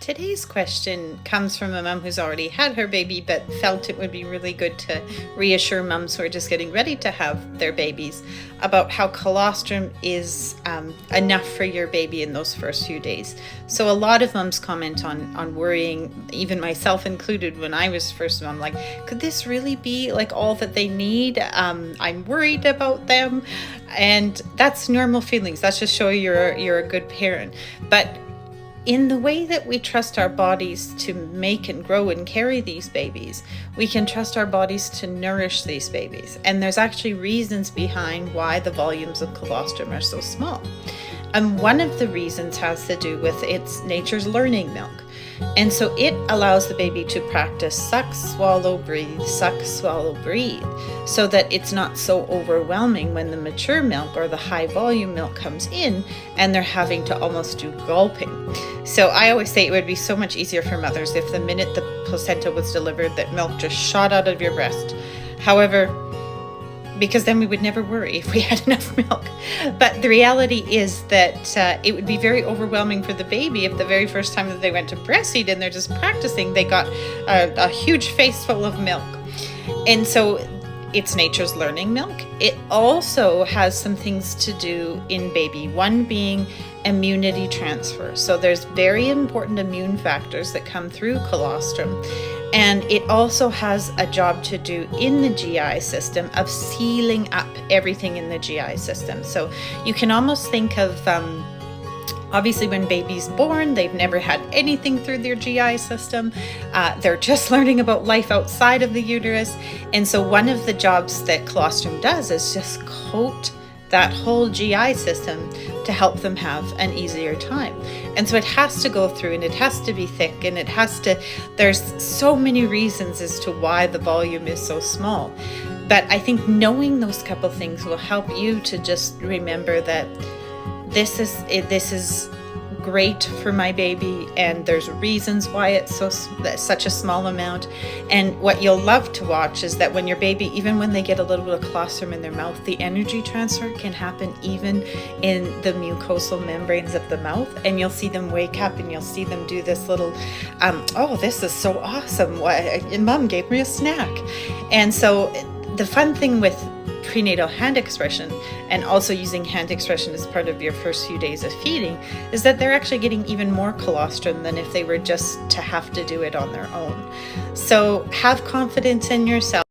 Today's question comes from a mom who's already had her baby, but felt it would be really good to reassure moms who are just getting ready to have their babies about how colostrum is enough for your baby in those first few days. So a lot of moms comment on worrying, even myself included when I was first mom, like, could this really be like all that they need? I'm worried about them. And that's normal feelings. That's just showing you're a good parent. But in the way that we trust our bodies to make and grow and carry these babies, we can trust our bodies to nourish these babies. And there's actually reasons behind why the volumes of colostrum are so small. And one of the reasons has to do with its nature's learning milk. And so it allows the baby to practice suck, swallow, breathe, suck, swallow, breathe, so that it's not so overwhelming when the mature milk or the high volume milk comes in and they're having to almost do gulping. So I always say it would be so much easier for mothers if the minute the placenta was delivered, that milk just shot out of your breast. However, because then we would never worry if we had enough milk. But the reality is that it would be very overwhelming for the baby if the very first time that they went to breastfeed and they're just practicing, they got a huge face full of milk. And so it's nature's learning milk. It also has some things to do in baby, one being immunity transfer. So there's very important immune factors that come through colostrum. And it also has a job to do in the GI system of sealing up everything in the GI system. So you can almost think of, obviously when baby's born, they've never had anything through their GI system. They're just learning about life outside of the uterus. And so one of the jobs that colostrum does is just coat that whole GI system to help them have an easier time. And so it has to go through, and it has to be thick, and there's so many reasons as to why the volume is so small. But I think knowing those couple things will help you to just remember that this is great for my baby, and there's reasons why it's such a small amount. And what you'll love to watch is that when your baby, even when they get a little bit of colostrum in their mouth, the energy transfer can happen even in the mucosal membranes of the mouth, and you'll see them wake up and you'll see them do this little oh, this is so awesome, mom gave me a snack. And so the fun thing with prenatal hand expression, and also using hand expression as part of your first few days of feeding, is that they're actually getting even more colostrum than if they were just to have to do it on their own. So have confidence in yourself.